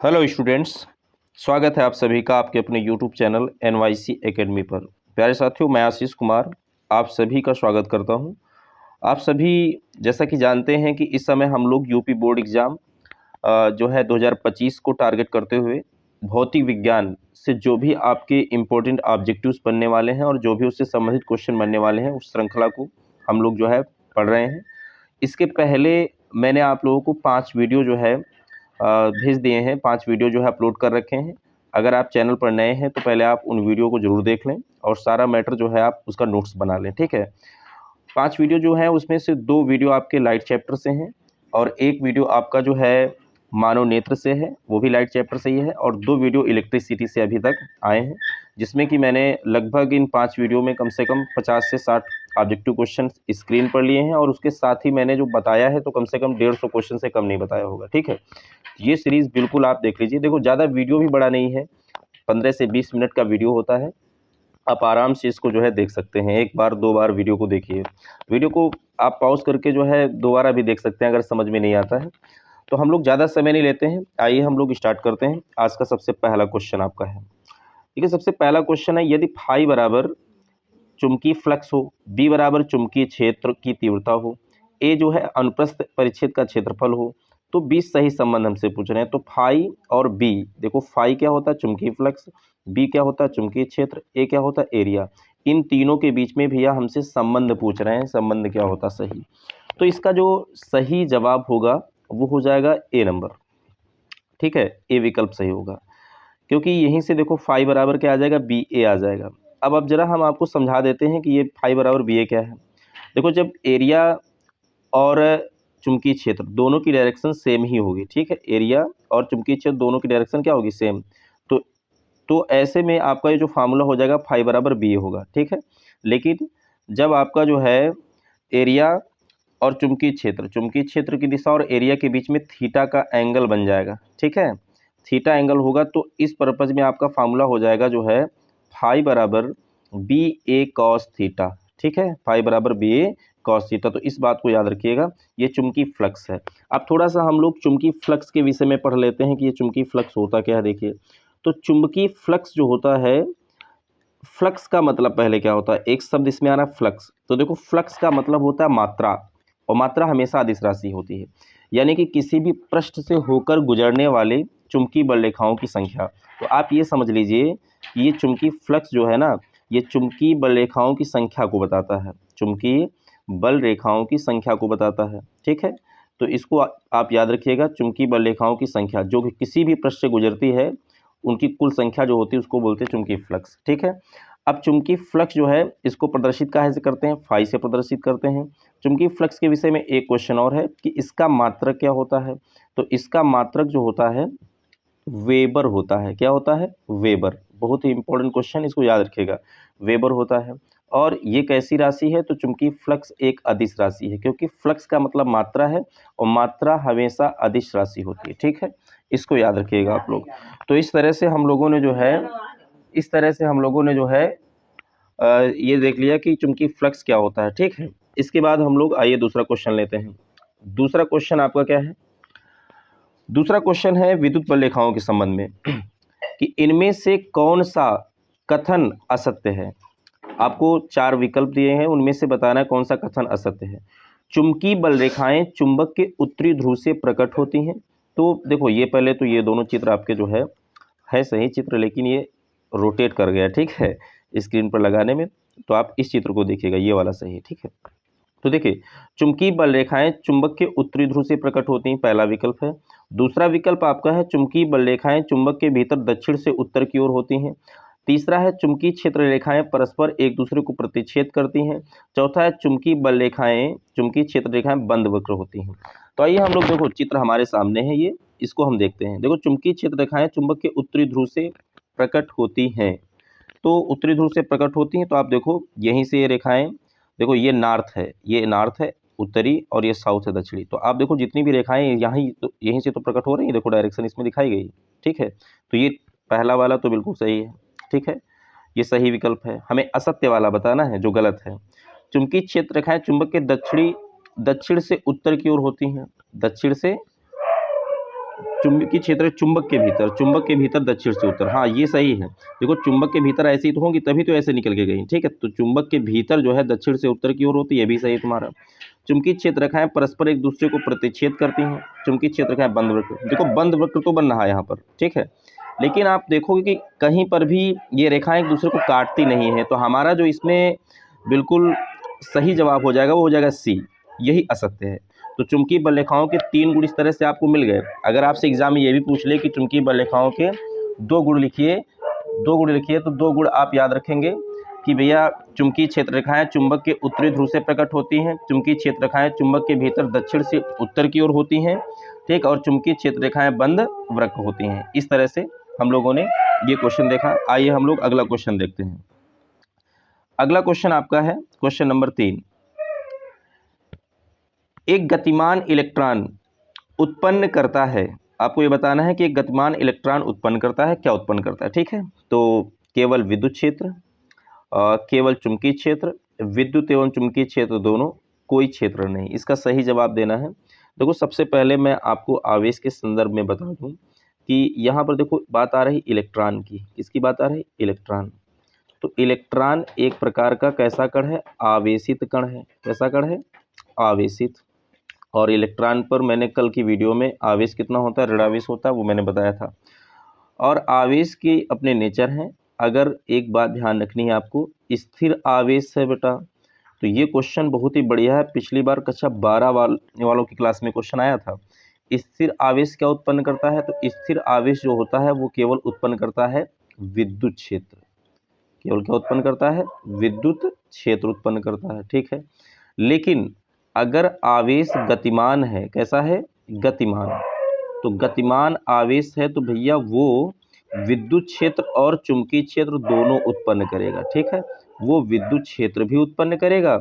Hello students, स्वागत है आप सभी का आपके अपने यूट्यूब चैनल NYC एकेडमी पर। प्यारे साथियों, मैं आशीष कुमार आप सभी का स्वागत करता हूं। आप सभी जैसा कि जानते हैं कि इस समय हम लोग यूपी बोर्ड एग्ज़ाम जो है 2025 को टारगेट करते हुए भौतिक विज्ञान से जो भी आपके इम्पोर्टेंट ऑब्जेक्टिव्स बनने वाले हैं और जो भी उससे संबंधित क्वेश्चन बनने वाले हैं उस श्रृंखला को हम लोग जो है पढ़ रहे हैं। इसके पहले मैंने आप लोगों को 5 वीडियो जो है भेज दिए हैं, 5 वीडियो जो है अपलोड कर रखे हैं। अगर आप चैनल पर नए हैं तो पहले आप उन वीडियो को ज़रूर देख लें और सारा मैटर जो है आप उसका नोट्स बना लें, ठीक है। 5 वीडियो जो है उसमें से 2 वीडियो आपके लाइट चैप्टर से हैं और 1 वीडियो आपका जो है मानव नेत्र से है, वो भी लाइट चैप्टर से ही है, और 2 वीडियो इलेक्ट्रिसिटी से अभी तक आए हैं, जिसमें कि मैंने लगभग इन 5 वीडियो में कम से कम 50 से 60 ऑब्जेक्टिव क्वेश्चन स्क्रीन पर लिए हैं और उसके साथ ही मैंने जो बताया है तो कम से कम 150 क्वेश्चन से कम नहीं बताया होगा, ठीक है। ये सीरीज़ बिल्कुल आप देख लीजिए। देखो, ज़्यादा वीडियो भी बड़ा नहीं है, 15 से 20 मिनट का वीडियो होता है। आप आराम से इसको जो है देख सकते हैं, 1 बार 2 बार वीडियो को देखिए। वीडियो को आप पॉज़ करके जो है दोबारा भी देख सकते हैं अगर समझ में नहीं आता है। तो हम लोग ज़्यादा समय नहीं लेते हैं, आइए हम लोग स्टार्ट करते हैं। आज का सबसे पहला क्वेश्चन आपका है, ठीक है। सबसे पहला क्वेश्चन है, यदि फाई बराबर चुंबकीय फ्लक्स हो, बी बराबर चुंबकीय क्षेत्र की तीव्रता हो, ए जो है अनुप्रस्थ परिच्छेद का क्षेत्रफल हो, तो 20 सही संबंध हमसे पूछ रहे हैं। तो फाई और बी, देखो फाई क्या होता है चुंबकीय फ्लक्स, बी क्या होता है चुंबकीय क्षेत्र, ए क्या होता है एरिया। इन तीनों के बीच में भैया हमसे संबंध पूछ रहे हैं, संबंध क्या होता सही। तो इसका जो सही जवाब होगा वो हो जाएगा ए नंबर, ठीक है। ए विकल्प सही होगा, क्योंकि यहीं से देखो फाई बराबर क्या आ जाएगा, बी ए आ जाएगा। अब जरा हम आपको समझा देते हैं कि ये फाई बराबर बी ए क्या है। देखो, जब एरिया और चुंबकीय क्षेत्र दोनों की डायरेक्शन सेम ही होगी, ठीक है। एरिया और चुंबकीय क्षेत्र दोनों की डायरेक्शन क्या होगी, सेम। तो ऐसे में आपका ये जो फार्मूला हो जाएगा फाई बराबर बी ए होगा, ठीक है। लेकिन जब आपका जो है एरिया और चुंबकीय क्षेत्र की दिशा और एरिया के बीच में थीटा का एंगल बन जाएगा, ठीक है। थीटा एंगल होगा तो इस पर्पज में आपका फार्मूला हो जाएगा जो है फाई बराबर बी ए कॉस थीटा, ठीक है। फाई बराबर बी ए कॉस थीटा। तो इस बात को याद रखिएगा, ये चुंबकीय फ्लक्स है। अब थोड़ा सा हम लोग चुंबकीय फ्लक्स के विषय में पढ़ लेते हैं कि ये चुंबकीय फ्लक्स होता क्या है। देखिए, तो चुंबकीय फ्लक्स जो होता है, फ्लक्स का मतलब पहले क्या होता है, एक शब्द इसमें आ रहा है फ्लक्स। तो देखो, फ्लक्स का मतलब होता है मात्रा, और मात्रा हमेशा अदिश राशि होती है, यानी कि किसी भी पृष्ठ से होकर गुजरने वाले चुंबकीय बल रेखाओं की संख्या। तो आप ये समझ लीजिए कि ये चुंबकीय फ्लक्स जो है ना, ये चुंबकीय बल रेखाओं की संख्या को बताता है, चुंबकीय बल रेखाओं की संख्या को बताता है, ठीक है। तो इसको आप याद रखिएगा, चुंबकीय बल रेखाओं की संख्या जो कि किसी भी पृष्ठ से गुजरती है उनकी कुल संख्या जो होती है उसको बोलते हैं चुंबकीय फ्लक्स, ठीक है। अब चुंबकीय फ्लक्स जो है इसको प्रदर्शित काहे से करते हैं, फाई से प्रदर्शित करते हैं। चुंबकीय फ्लक्स के विषय में एक क्वेश्चन और है कि इसका मात्रक क्या होता है। तो इसका मात्रक जो होता है वेबर होता है। क्या होता है, वेबर। बहुत ही इंपॉर्टेंट क्वेश्चन, इसको याद रखिएगा, वेबर होता है। और ये कैसी राशि है, तो चूंकि फ्लक्स एक अदिश राशि है, क्योंकि फ्लक्स का मतलब मात्रा है और मात्रा हमेशा अदिश राशि होती है, ठीक है। इसको याद रखिएगा आप लोग। तो इस तरह से हम लोगों ने जो है ये देख लिया कि चूंकि फ्लक्स क्या होता है, ठीक है। इसके बाद हम लोग आइए दूसरा क्वेश्चन लेते हैं। दूसरा क्वेश्चन आपका क्या है, दूसरा क्वेश्चन है विद्युत बल रेखाओं के संबंध में कि इनमें से कौन सा कथन असत्य है। आपको 4 विकल्प दिए हैं, उनमें से बताना है कौन सा कथन असत्य है। चुंबकीय बल रेखाएं चुंबक के उत्तरी ध्रुव से प्रकट होती हैं। तो देखो, ये पहले तो ये दोनों चित्र आपके जो है सही चित्र, लेकिन ये रोटेट कर गया, ठीक है, स्क्रीन पर लगाने में। तो आप इस चित्र को देखिएगा, ये वाला सही है, ठीक है। तो देखिए, चुंबकीय बल रेखाएं चुंबक के उत्तरी ध्रुव से प्रकट होती हैं, पहला विकल्प है। दूसरा विकल्प आपका है चुंबकीय बल रेखाएं चुंबक के भीतर दक्षिण से उत्तर की ओर होती हैं। तीसरा है चुंबकीय क्षेत्र रेखाएं परस्पर एक दूसरे को प्रतिच्छेद करती हैं। चौथा है चुंबकीय क्षेत्र रेखाएं बंद वक्र होती हैं। तो आइए हम लोग, देखो चित्र हमारे सामने है, ये इसको हम देखते हैं। देखो, चुंबकीय क्षेत्र रेखाएं चुंबक के उत्तरी ध्रुव से प्रकट होती हैं। तो उत्तरी ध्रुव से प्रकट होती हैं, तो आप देखो यहीं से ये रेखाएं, देखो ये नॉर्थ है उत्तरी, और ये साउथ है दक्षिणी। तो आप देखो जितनी भी रेखाएं यहीं से तो प्रकट हो रही हैं, देखो डायरेक्शन इसमें दिखाई गई, ठीक है। तो ये पहला वाला तो बिल्कुल सही है, ठीक है, ये सही विकल्प है। हमें असत्य वाला बताना है जो गलत है। चुंबकीय क्षेत्र रेखाएं चुंबक के दक्षिण से उत्तर की ओर होती हैं, दक्षिण से चुंबकीय क्षेत्र चुंबक के भीतर दक्षिण से उत्तर। हाँ ये सही है, देखो चुंबक के भीतर ऐसी तो होंगी तभी तो ऐसे निकल के गई, ठीक है। तो चुंबक के भीतर जो है दक्षिण से उत्तर की ओर होती है, ये भी सही है तुम्हारा। चुंबकीय क्षेत्र रेखाएं परस्पर एक दूसरे को प्रतिच्छेद करती हैं। चुंबकीय क्षेत्र रेखाएं बंद वक्र, देखो बंद वक्र तो बन रहा है यहाँ पर, ठीक है, लेकिन आप देखोगे कि कहीं पर भी ये रेखाएं एक दूसरे को काटती नहीं है। तो हमारा जो इसमें बिल्कुल सही जवाब हो जाएगा वो हो जाएगा सी, यही असत्य है। तो चुंबकीय बल रेखाओं के 3 गुण इस तरह से आपको मिल गए। अगर आपसे एग्जाम में ये भी पूछ ले कि चुंबकीय बल रेखाओं के 2 गुण लिखिए, 2 गुण लिखिए, तो 2 गुण आप याद रखेंगे कि भैया चुंबकीय क्षेत्र रेखाएं चुंबक के उत्तरी ध्रुव से प्रकट होती हैं, चुंबकीय क्षेत्र रेखाएं चुंबक के भीतर दक्षिण से उत्तर की ओर होती हैं, ठीक, और चुंबकीय क्षेत्र रेखाएं बंद वक्र होती हैं। इस तरह से हम लोगों ने ये क्वेश्चन देखा। आइए हम लोग अगला क्वेश्चन देखते हैं। अगला क्वेश्चन आपका है क्वेश्चन नंबर 3। एक गतिमान इलेक्ट्रॉन उत्पन्न करता है, आपको ये बताना है कि एक गतिमान इलेक्ट्रॉन उत्पन्न करता है, क्या उत्पन्न करता है, ठीक है। तो केवल विद्युत क्षेत्र, केवल चुंबकीय क्षेत्र, विद्युत एवं चुंबकीय क्षेत्र दोनों, कोई क्षेत्र नहीं। इसका सही जवाब देना है। देखो सबसे पहले मैं आपको आवेश के संदर्भ में बता दूं कि यहाँ पर देखो बात आ रही इलेक्ट्रॉन की, किसकी बात आ रही, इलेक्ट्रॉन। तो इलेक्ट्रॉन एक प्रकार का कैसा कण है, आवेशित कण है। कैसा कण है, आवेशित। और इलेक्ट्रॉन पर मैंने कल की वीडियो में आवेश कितना होता है, ऋणावेश होता है, वो मैंने बताया था। और आवेश के अपने नेचर हैं। अगर एक बात ध्यान रखनी है आपको, स्थिर आवेश है बेटा, तो ये क्वेश्चन बहुत ही बढ़िया है। पिछली बार कक्षा 12 वालों की क्लास में क्वेश्चन आया था। स्थिर आवेश क्या उत्पन्न करता है, तो स्थिर आवेश जो होता है वो केवल उत्पन्न करता है विद्युत क्षेत्र। केवल क्या उत्पन्न करता है, विद्युत क्षेत्र उत्पन्न करता है, ठीक है। लेकिन अगर आवेश गतिमान है, कैसा है, गतिमान, तो गतिमान आवेश है तो भैया वो विद्युत क्षेत्र और चुंबकीय क्षेत्र दोनों उत्पन्न करेगा, ठीक है। वो विद्युत क्षेत्र भी उत्पन्न करेगा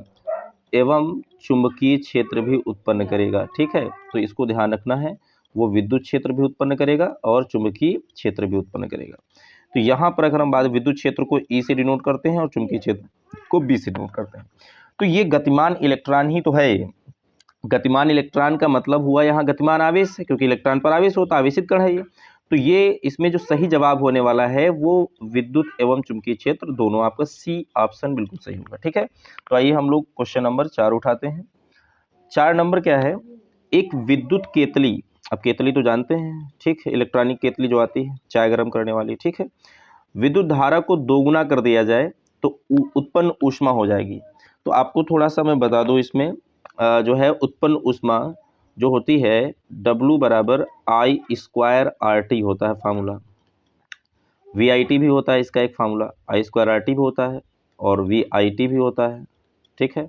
एवं चुंबकीय क्षेत्र भी उत्पन्न करेगा, ठीक है। तो इसको ध्यान रखना है, वो विद्युत क्षेत्र भी उत्पन्न करेगा और चुंबकीय क्षेत्र भी उत्पन्न करेगा। तो यहाँ पर अगर हम बात विद्युत क्षेत्र को ई से डिनोट करते हैं और चुंबकीय क्षेत्र को बी से डिनोट करते हैं। तो ये गतिमान इलेक्ट्रॉन ही तो है। गतिमान इलेक्ट्रॉन का मतलब हुआ यहाँ गतिमान आवेश है, क्योंकि इलेक्ट्रॉन पर आवेश होता है, आवेशित कण है ये। तो ये इसमें जो सही जवाब होने वाला है वो विद्युत एवं चुंबकीय क्षेत्र दोनों, आपका सी ऑप्शन बिल्कुल सही होगा, ठीक है। तो आइए हम लोग क्वेश्चन नंबर 4 उठाते हैं। 4 नंबर क्या है, एक विद्युत केतली, अब केतली तो जानते हैं, ठीक है, इलेक्ट्रॉनिक केतली जो आती है चाय गर्म करने वाली, ठीक है। विद्युत धारा को दोगुना कर दिया जाए तो उत्पन्न ऊष्मा हो जाएगी। तो आपको थोड़ा सा मैं बता दूं, इसमें जो है उत्पन्न ऊष्मा जो होती है W बराबर I स्क्वायर RT होता है फार्मूला। VIT भी होता है इसका एक फार्मूला, I स्क्वायर RT भी होता है और VIT भी होता है, ठीक है।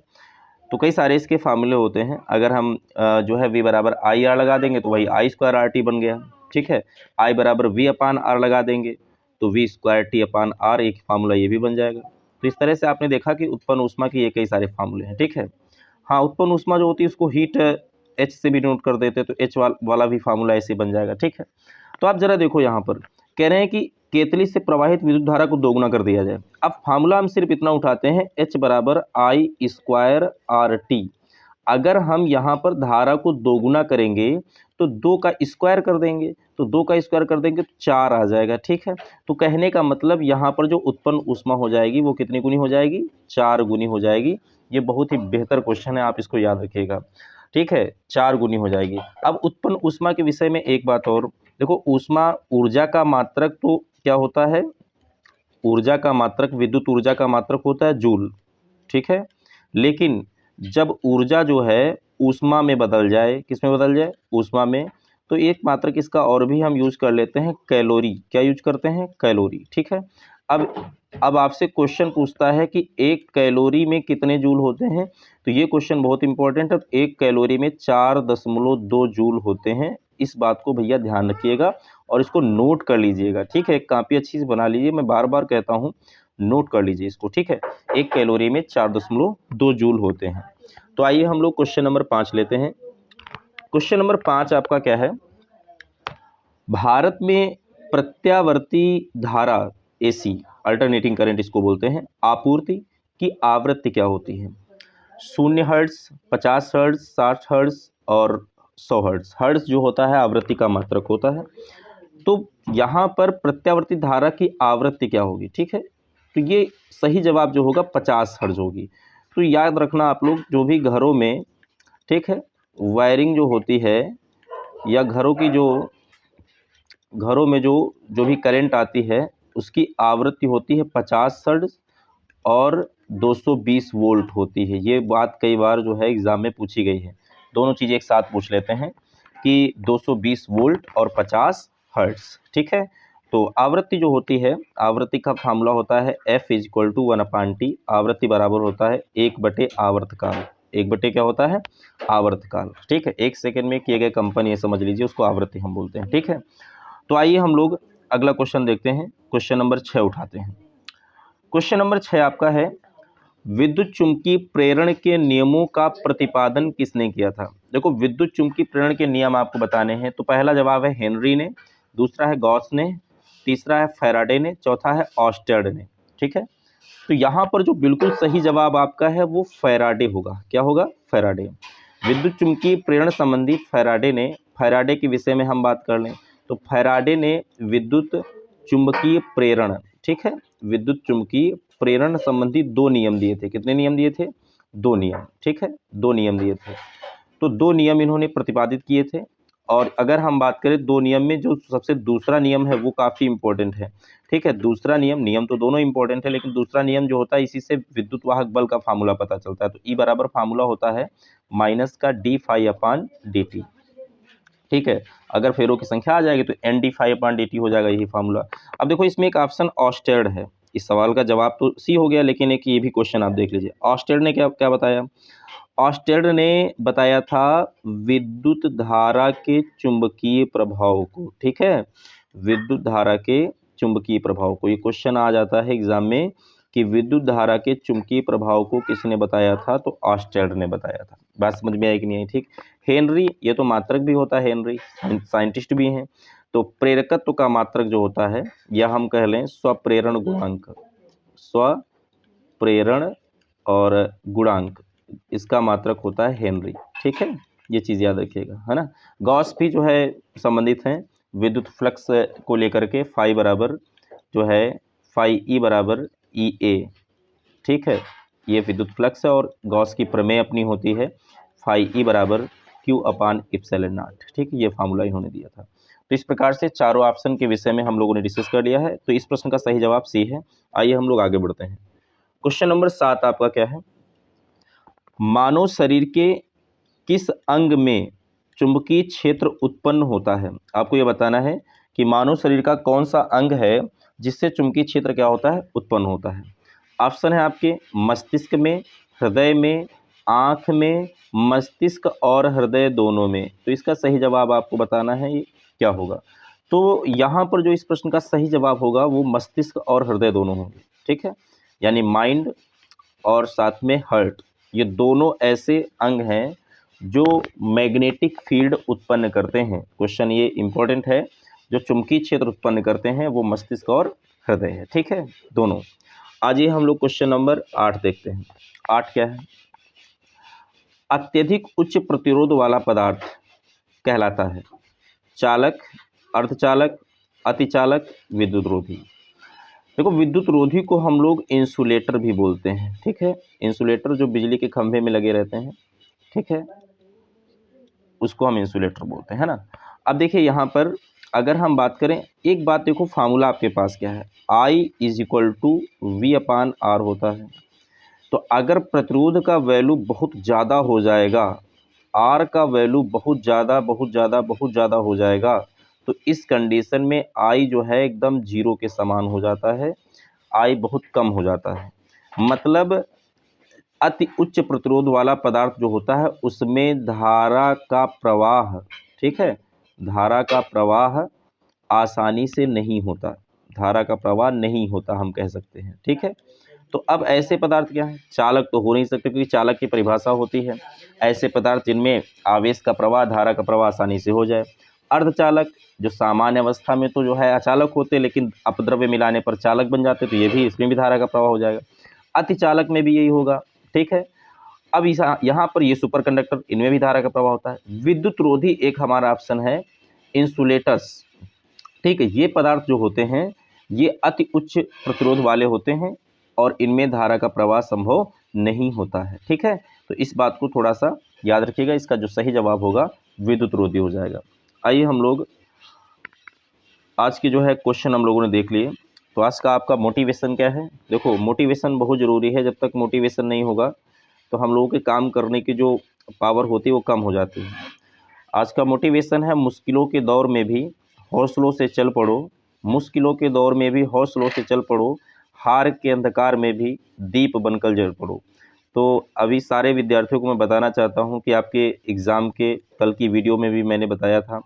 तो कई सारे इसके फार्मूले होते हैं। अगर हम जो है V बराबर IR लगा देंगे तो वही I स्क्वायर RT बन गया, ठीक है। I बराबर V अपान R लगा देंगे तो V स्क्वायर T अपान R, एक फार्मूला ये भी बन जाएगा। तो इस तरह से आपने देखा कि उत्पन्न ऊष्मा के ये कई सारे फार्मूले हैं, ठीक है। हाँ, उत्पन्न ऊष्मा जो होती है उसको हीट H से भी नोट कर देते, तो H वाला भी फार्मूला ऐसे बन जाएगा, ठीक है। तो आप जरा देखो, यहाँ पर कह रहे हैं कि केतली से प्रवाहित विद्युत धारा को दोगुना कर दिया जाए। अब फार्मूला हम सिर्फ इतना उठाते हैं, H बराबर I स्क्वायर RT। अगर हम यहाँ पर धारा को दोगुना करेंगे तो 2 का स्क्वायर कर देंगे, तो 2 का स्क्वायर कर देंगे तो 4 आ जाएगा, ठीक है। तो कहने का मतलब यहाँ पर जो उत्पन्न ऊष्मा हो जाएगी वो कितनी गुनी हो जाएगी, 4 गुनी हो जाएगी। ये बहुत ही बेहतर क्वेश्चन है, आप इसको याद रखिएगा, ठीक है, 4 गुनी हो जाएगी। अब उत्पन्न ऊष्मा के विषय में एक बात और देखो, ऊष्मा ऊर्जा का मात्रक तो क्या होता है, ऊर्जा का मात्रक, विद्युत ऊर्जा का मात्रक होता है जूल, ठीक है। लेकिन जब ऊर्जा जो है ऊष्मा में बदल जाए, किस में बदल जाए, ऊष्मा में, तो एक मात्रक इसका और भी हम यूज कर लेते हैं, कैलोरी। क्या यूज करते हैं, कैलोरी, ठीक है। अब आपसे क्वेश्चन पूछता है कि 1 कैलोरी में कितने जूल होते हैं, तो ये क्वेश्चन बहुत इंपॉर्टेंट है। 1 कैलोरी में 4.2 जूल होते हैं। इस बात को भैया ध्यान रखिएगा और इसको नोट कर लीजिएगा, ठीक है। एक कॉपी अच्छी से बना लीजिए, मैं बार बार कहता हूँ, नोट कर लीजिए इसको, ठीक है। 1 कैलोरी में 4.2 जूल होते हैं। तो आइए हम लोग क्वेश्चन नंबर 5 लेते हैं। क्वेश्चन नंबर 5 आपका क्या है, भारत में प्रत्यावर्ती धारा AC, अल्टरनेटिंग करंट इसको बोलते हैं, आपूर्ति की आवृत्ति क्या होती है, 0 हर्ट्ज, 50 हर्ट्ज, 60 हर्ट्ज और 100 हर्ट्ज। हर्ट्ज जो होता है आवृत्ति का मात्रक होता है। तो यहाँ पर प्रत्यावर्ती धारा की आवृत्ति क्या होगी, ठीक है, तो ये सही जवाब जो होगा 50 हर्ट्ज होगी। तो याद रखना आप लोग, जो भी घरों में, ठीक है, वायरिंग जो होती है या घरों में जो भी करंट आती है उसकी आवृत्ति होती है 50 हर्ट्ज और 220 वोल्ट होती है। ये बात कई बार जो है एग्ज़ाम में पूछी गई है। दोनों चीज़ें एक साथ पूछ लेते हैं कि 220 वोल्ट और 50 हर्ट्ज, ठीक है। तो आवृत्ति जो होती है, आवृत्ति का फार्मूला होता है F = 1/T। आवृत्ति बराबर होता है 1/, आवर्तकाल। 1/, क्या होता है, आवर्तकाल, ठीक है। 1 सेकंड में किए गए कंपन, ये समझ लीजिए, उसको आवृत्ति हम बोलते हैं, ठीक है। तो आइए हम लोग अगला क्वेश्चन देखते हैं। क्वेश्चन नंबर 6 उठाते हैं। क्वेश्चन नंबर 6 आपका है, विद्युत चुंबकीय प्रेरण के नियमों का प्रतिपादन किसने किया था। देखो, विद्युत चुंबकीय प्रेरण के नियम आपको बताने हैं। तो पहला जवाब है हेनरी ने, दूसरा है गॉस ने, तीसरा है फैराडे ने, चौथा है ऑस्टेड ने, ठीक है। तो यहाँ पर जो बिल्कुल सही जवाब आपका है वो फैराडे होगा। क्या होगा, फैराडे। विद्युत चुंबकीय प्रेरण संबंधी फैराडे के विषय में हम बात कर लें तो फैराडे ने विद्युत चुंबकीय प्रेरण, ठीक है, विद्युत चुंबकीय प्रेरण संबंधी 2 नियम दिए थे। कितने नियम दिए थे, 2 नियम, ठीक है, 2 नियम दिए थे। तो 2 नियम इन्होंने प्रतिपादित किए थे। और अगर हम बात करें 2 नियम में, जो सबसे दूसरा नियम है वो काफ़ी इंपॉर्टेंट है, ठीक है। दूसरा नियम तो दोनों इंपॉर्टेंट है, लेकिन दूसरा नियम जो होता है, इसी से विद्युत वाहक बल का फार्मूला पता चलता है। तो E बराबर फार्मूला होता है -d∅/dt, ठीक है। अगर फेरों की संख्या आ जाएगी तो N_d∅/dt हो जाएगा, यही फार्मूला। अब देखो, इसमें एक ऑप्शन ऑस्टेड है। इस सवाल का जवाब तो सी हो गया, लेकिन एक ये भी क्वेश्चन आप देख लीजिए। ऑस्टेड ने क्या क्या बताया। ऑस्टेड ने बताया था विद्युत धारा के चुंबकीय प्रभाव को, ठीक है, विद्युत धारा के चुंबकीय प्रभाव को। ये क्वेश्चन आ जाता है एग्जाम में कि विद्युत धारा के चुंबकीय प्रभाव को किसने बताया था, तो ऑस्टेड ने बताया था। बात समझ में आई कि नहीं आई, ठीक। हेनरी, ये तो मात्रक भी होता है, हेनरी साइंटिस्ट भी हैं। तो प्रेरकत्व का मात्रक जो होता है, या हम कह लें स्वप्रेरण गुणांक, स्वप्रेरण और गुणांक, इसका मात्रक होता है हेनरी, ठीक है। ये चीज़ याद रखिएगा, है ना। गॉस भी जो है संबंधित हैं विद्युत फ्लक्स को लेकर के। फाई बराबर जो है फाई बराबर EA, ठीक है, ये विद्युत फ्लक्स है। और गॉस की प्रमेय अपनी होती है फाई बराबर Q/ε0, ठीक है। ये फार्मूला इन्होंने दिया था। तो इस प्रकार से चारों ऑप्शन के विषय में हम लोगों ने डिस्कस कर लिया है। तो इस प्रश्न का सही जवाब सी है। आइए हम लोग आगे बढ़ते हैं। क्वेश्चन नंबर 7 आपका क्या है, मानव शरीर के किस अंग में चुंबकीय क्षेत्र उत्पन्न होता है। आपको यह बताना है कि मानव शरीर का कौन सा अंग है जिससे चुंबकीय क्षेत्र क्या होता है, उत्पन्न होता है। ऑप्शन है आपके मस्तिष्क में, हृदय में, आँख में, मस्तिष्क और हृदय दोनों में। तो इसका सही जवाब आपको बताना है, ये क्या होगा। तो यहाँ पर जो इस प्रश्न का सही जवाब होगा वो मस्तिष्क और हृदय दोनों होंगे, ठीक है। यानी माइंड और साथ में हार्ट, ये दोनों ऐसे अंग हैं जो मैग्नेटिक फील्ड उत्पन्न करते हैं। क्वेश्चन ये इंपॉर्टेंट है, जो चुंबकीय क्षेत्र उत्पन्न करते हैं वो मस्तिष्क और हृदय है, ठीक है, दोनों। आज ये हम लोग क्वेश्चन नंबर 8 देखते हैं। 8 क्या है, अत्यधिक उच्च प्रतिरोध वाला पदार्थ कहलाता है चालक, अर्धचालक, अतिचालक, विद्युत रोधी। देखो, विद्युत रोधी को हम लोग इंसुलेटर भी बोलते हैं, ठीक है। इंसुलेटर जो बिजली के खंभे में लगे रहते हैं, ठीक है, उसको हम इंसुलेटर बोलते हैं, है ना। अब देखिए यहाँ पर अगर हम बात करें, एक बात देखो, फार्मूला आपके पास क्या है, I = V/R होता है। तो अगर प्रतिरोध का वैल्यू बहुत ज़्यादा हो जाएगा, R का वैल्यू बहुत ज़्यादा हो जाएगा, तो इस कंडीशन में I जो है एकदम 0 के समान हो जाता है, I बहुत कम हो जाता है। मतलब अति उच्च प्रतिरोध वाला पदार्थ जो होता है उसमें धारा का प्रवाह, ठीक है, धारा का प्रवाह आसानी से नहीं होता, धारा का प्रवाह नहीं होता, हम कह सकते हैं, ठीक है। तो अब ऐसे पदार्थ क्या है, चालक तो हो नहीं सकते, क्योंकि चालक की परिभाषा होती है ऐसे पदार्थ जिनमें आवेश का प्रवाह, धारा का प्रवाह आसानी से हो जाए। अर्धचालक जो सामान्य अवस्था में तो जो है अचालक होते, लेकिन अपद्रव्य मिलाने पर चालक बन जाते, तो ये भी, इसमें भी धारा का प्रवाह हो जाएगा। अतिचालक में भी यही होगा, ठीक है। अब इस यहाँ पर ये सुपर कंडक्टर, इनमें भी धारा का प्रवाह होता है। विद्युत रोधी एक हमारा ऑप्शन है इंसुलेटर्स। ठीक है, ये पदार्थ जो होते हैं ये अति उच्च प्रतिरोध वाले होते हैं और इनमें धारा का प्रवाह संभव नहीं होता है। ठीक है, तो इस बात को थोड़ा सा याद रखिएगा। इसका जो सही जवाब होगा विद्युत रोधी हो जाएगा। आइए हम लोग आज की जो है क्वेश्चन हम लोगों ने देख लिए। तो आज का आपका मोटिवेशन क्या है? देखो, मोटिवेशन बहुत ज़रूरी है। जब तक मोटिवेशन नहीं होगा तो हम लोगों के काम करने की जो पावर होती है वो कम हो जाती है। आज का मोटिवेशन है, मुश्किलों के दौर में भी हौसलों से चल पड़ो, मुश्किलों के दौर में भी हौसलों से चल पड़ो, हार के अंधकार में भी दीप बनकर जल पड़ो। तो अभी सारे विद्यार्थियों को मैं बताना चाहता हूं कि आपके एग्ज़ाम के कल की वीडियो में भी मैंने बताया था,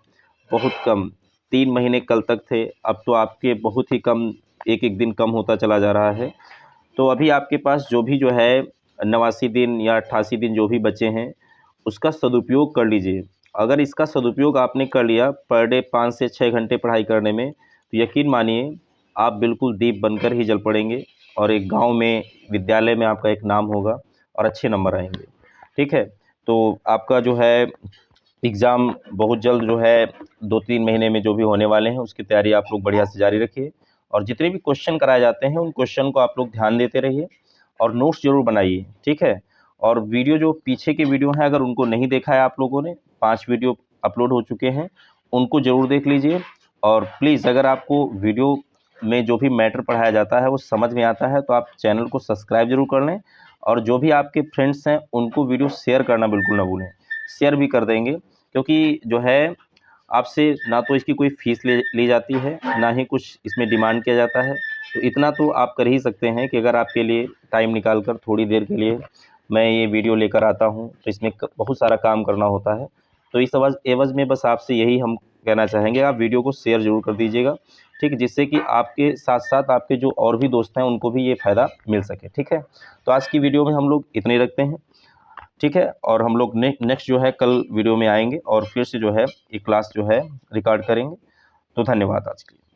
बहुत कम 3 महीने कल तक थे, अब तो आपके बहुत ही कम, एक एक दिन कम होता चला जा रहा है। तो अभी आपके पास जो भी जो है 89 दिन या 88 दिन जो भी बचे हैं उसका सदुपयोग कर लीजिए। अगर इसका सदुपयोग आपने कर लिया पर डे 5 से 6 घंटे पढ़ाई करने में, तो यकीन मानिए आप बिल्कुल दीप बनकर ही जल पड़ेंगे और एक गांव में, विद्यालय में आपका एक नाम होगा और अच्छे नंबर आएंगे। ठीक है, तो आपका जो है एग्ज़ाम बहुत जल्द जो है 2-3 महीने में जो भी होने वाले हैं उसकी तैयारी आप लोग बढ़िया से जारी रखिए और जितने भी क्वेश्चन कराए जाते हैं उन क्वेश्चन को आप लोग ध्यान देते रहिए और नोट्स जरूर बनाइए। ठीक है, और वीडियो जो पीछे के वीडियो हैं अगर उनको नहीं देखा है आप लोगों ने, 5 वीडियो अपलोड हो चुके हैं, उनको ज़रूर देख लीजिए। और प्लीज़ अगर आपको वीडियो में जो भी मैटर पढ़ाया जाता है वो समझ में आता है तो आप चैनल को सब्सक्राइब जरूर कर लें और जो भी आपके फ्रेंड्स हैं उनको वीडियो शेयर करना बिल्कुल ना भूलें। शेयर भी कर देंगे क्योंकि जो है आपसे ना तो इसकी कोई फ़ीस ली जाती है, ना ही कुछ इसमें डिमांड किया जाता है। तो इतना तो आप कर ही सकते हैं कि अगर आपके लिए टाइम निकाल कर थोड़ी देर के लिए मैं ये वीडियो लेकर आता हूँ तो इसमें बहुत सारा काम करना होता है। तो इस एवज़ में बस आपसे यही हम कहना चाहेंगे, आप वीडियो को शेयर ज़रूर कर दीजिएगा। ठीक है, जिससे कि आपके साथ साथ आपके जो और भी दोस्त हैं उनको भी ये फ़ायदा मिल सके। ठीक है, तो आज की वीडियो में हम लोग इतने ही रखते हैं। ठीक है, और हम लोग नेक्स्ट जो है कल वीडियो में आएंगे और फिर से जो है ये क्लास जो है रिकॉर्ड करेंगे। तो धन्यवाद आज के लिए।